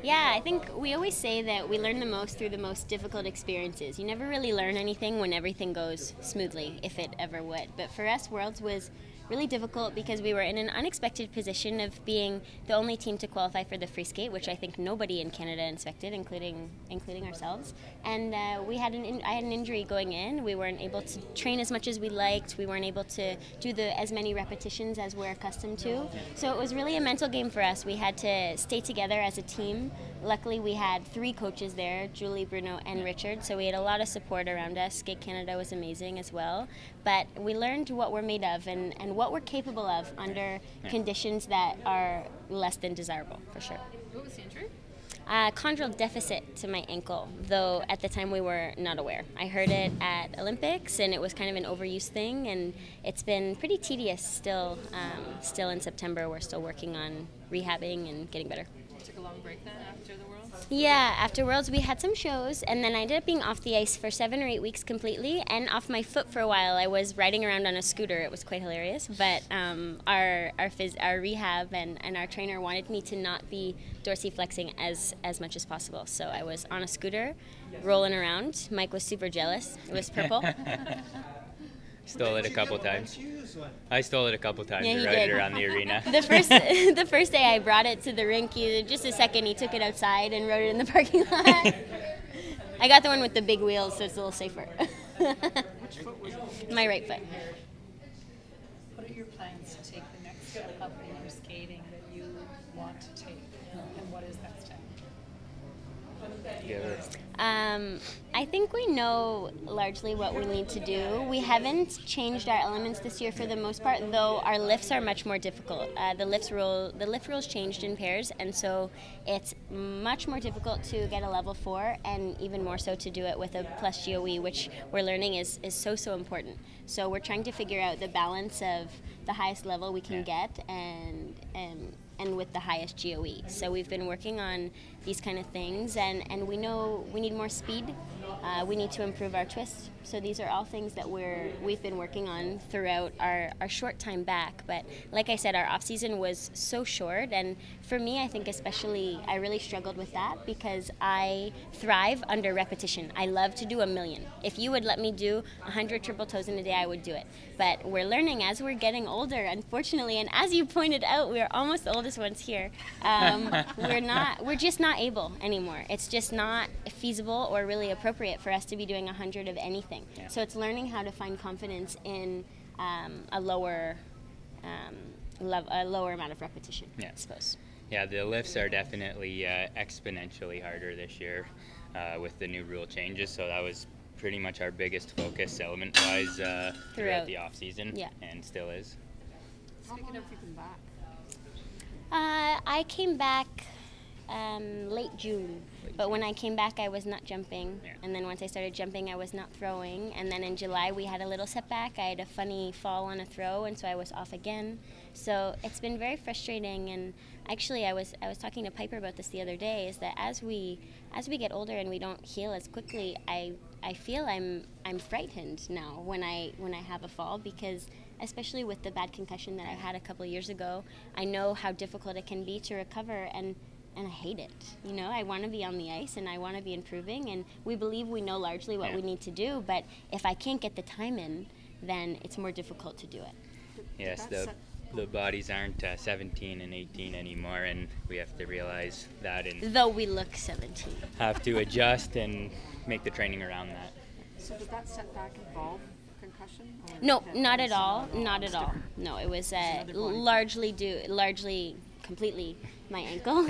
Yeah, I think we always say that we learn the most through the most difficult experiences. You never really learn anything when everything goes smoothly, if it ever would. But for us, Worlds was really difficult because we were in an unexpected position of being the only team to qualify for the free skate, which I think nobody in Canada expected, including ourselves. And I had an injury going in. We weren't able to train as much as we liked. We weren't able to do as many repetitions as we're accustomed to. So it was really a mental game for us. We had to stay together as a team. Luckily, we had 3 coaches there, Julie, Bruno, and Richard, so we had a lot of support around us. Skate Canada was amazing as well. But we learned what we're made of and what we're capable of under conditions that are less than desirable, for sure. What was the injury? Chondral deficit to my ankle, though at the time we were not aware. I heard it at Olympics, and it was kind of an overuse thing, and it's been pretty tedious still. Still in September, we're still working on rehabbing and getting better. You took a long break then after the Worlds? Yeah, after Worlds we had some shows, and then I ended up being off the ice for 7 or 8 weeks completely, and off my foot for a while. I was riding around on a scooter. It was quite hilarious, but our rehab and our trainer wanted me to not be dorsiflexing as much as possible. So I was on a scooter, rolling around. Mike was super jealous. It was purple. Stole it a couple times. I stole it a couple times Yeah, and he rode did. it around the arena. The first day I brought it to the rink, just a second he took it outside and rode it in the parking lot. I got the one with the big wheels, so it's a little safer. Which foot was it? My right foot. What are your plans to take the next step up in your skating that you want to take? And what is that step? I think we know largely what we need to do. We haven't changed our elements this year for the most part, though our lifts are much more difficult. The lift rules changed in pairs, and so it's much more difficult to get a level 4, and even more so to do it with a plus GOE, which we're learning is so important. So we're trying to figure out the balance of the highest level we can get and with the highest GOE. So we've been working on these kind of things, and we know we need more speed. We need to improve our twist. So these are all things that we've been working on throughout our short time back. But like I said, our off season was so short, and for me, I think especially, I really struggled with that because I thrive under repetition. I love to do 1,000,000. If you would let me do 100 triple toes in a day, I would do it. But we're learning as we're getting older, unfortunately, and as you pointed out, we're almost the oldest ones here. We're just not able anymore. It's just not feasible or really appropriate for us to be doing 100 of anything. Yeah. So it's learning how to find confidence in a lower amount of repetition, I suppose. Yeah, the lifts are definitely exponentially harder this year with the new rule changes, so that was pretty much our biggest focus element-wise throughout the off-season, and still is. How long have you been back? I came back late June, but when I came back I was not jumping, and then once I started jumping I was not throwing, and then in July we had a little setback. I had a funny fall on a throw, and so I was off again. So it's been very frustrating, and actually I was talking to Piper about this the other day, is that as we get older and we don't heal as quickly, I feel I'm frightened now when I have a fall, because especially with the bad concussion that I had a couple of years ago, I know how difficult it can be to recover, and I hate it. You know, I want to be on the ice and I want to be improving, and we believe we know largely what we need to do, but if I can't get the time in, then it's more difficult to do it. Yes, the bodies aren't 17 and 18 anymore, and we have to realize that, and though we look 17. have to adjust and make the training around that. So did that setback involve concussion? No, not at all. Not at all. No, it was largely completely my ankle.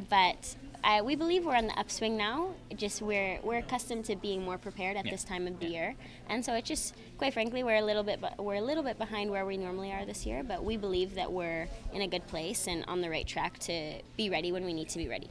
But we believe we're on the upswing now. Just we're accustomed to being more prepared at this time of the year, and so it's just, quite frankly, we're a little bit behind where we normally are this year. But we believe that we're in a good place and on the right track to be ready when we need to be ready.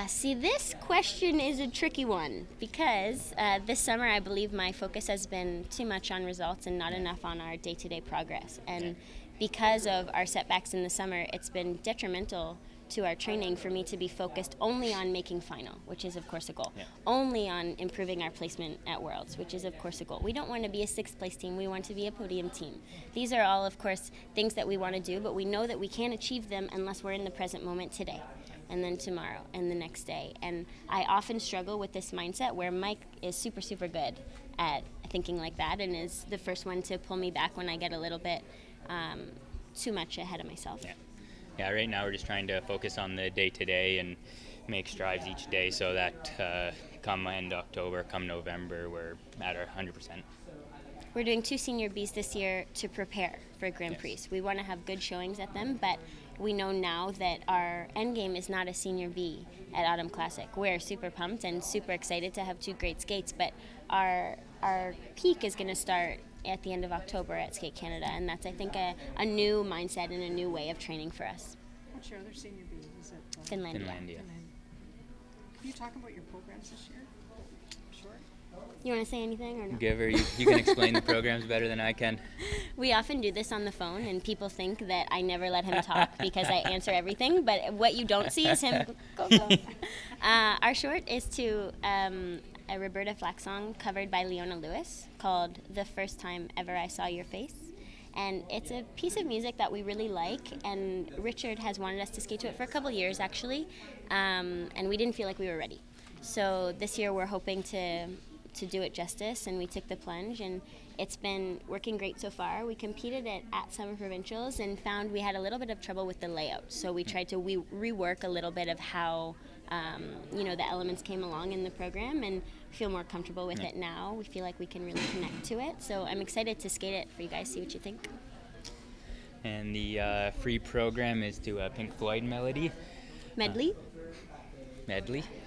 See, this question is a tricky one because this summer I believe my focus has been too much on results and not enough on our day-to-day progress. And because of our setbacks in the summer, it's been detrimental to our training for me to be focused only on making final, which is of course a goal. Yeah. Only on improving our placement at Worlds, which is of course a goal. We don't want to be a 6th place team, we want to be a podium team. These are all of course things that we want to do, but we know that we can't achieve them unless we're in the present moment today, and then tomorrow, and the next day. And I often struggle with this mindset where Mike is super, super good at thinking like that and is the first one to pull me back when I get a little bit too much ahead of myself. Yeah, right now we're just trying to focus on the day-to-day and make strides each day so that come end October, come November, we're at our 100%. We're doing 2 Senior Bs this year to prepare for Grand Prix. We want to have good showings at them, but we know now that our end game is not a Senior B at Autumn Classic. We're super pumped and super excited to have 2 great skates, but our peak is going to start at the end of October at Skate Canada, and that's, I think, a new mindset and a new way of training for us. What's your other Senior B? Is it Finlandia. Finlandia. Can you talk about your programs this year? Sure. You want to say anything or no? Giver, you can explain the programs better than I can. We often do this on the phone, and people think that I never let him talk because I answer everything, but what you don't see is him go. Our short is to a Roberta Flack song covered by Leona Lewis called The First Time Ever I Saw Your Face. And it's a piece of music that we really like, and Richard has wanted us to skate to it for a couple years actually, and we didn't feel like we were ready. So this year we're hoping to do it justice, and we took the plunge, and it's been working great so far. We competed at Summer Provincials and found we had a little bit of trouble with the layout, so we tried to rework a little bit of how the elements came along in the program, and feel more comfortable with it now. We feel like we can really connect to it, so I'm excited to skate it for you guys, see what you think. And the free program is to a Pink Floyd medley. Medley?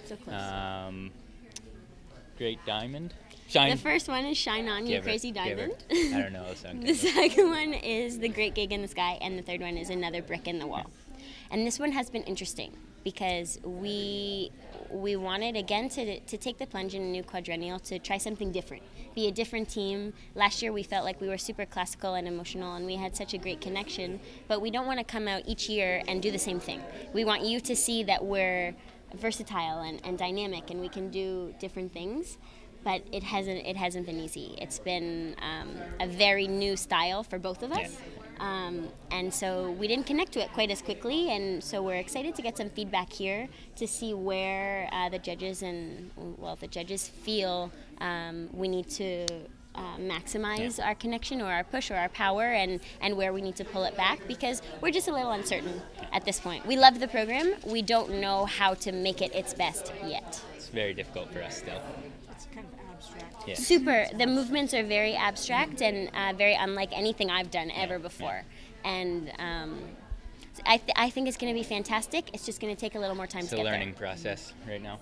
So close. Great Diamond. Shine. The first one is Shine On, You Crazy Diamond. I don't know the song. The second one is The Great Gig in the Sky, and the third one is Another Brick in the Wall. And this one has been interesting because we wanted, again, to take the plunge in a new quadrennial, to try something different, be a different team. Last year we felt like we were super classical and emotional, and we had such a great connection, but we don't want to come out each year and do the same thing. We want you to see that we're versatile and dynamic, and we can do different things. But it hasn't been easy. It's been a very new style for both of us. And so we didn't connect to it quite as quickly, and so we're excited to get some feedback here to see where the judges feel we need to maximize our connection or our push or our power, and where we need to pull it back, because we're just a little uncertain at this point. We love the program. We don't know how to make it its best yet. It's very difficult for us still. It's kind of abstract. Yeah. Super. The movements are very abstract and very unlike anything I've done ever before. And I think it's going to be fantastic. It's just going to take a little more time to get there. It's a learning process right now.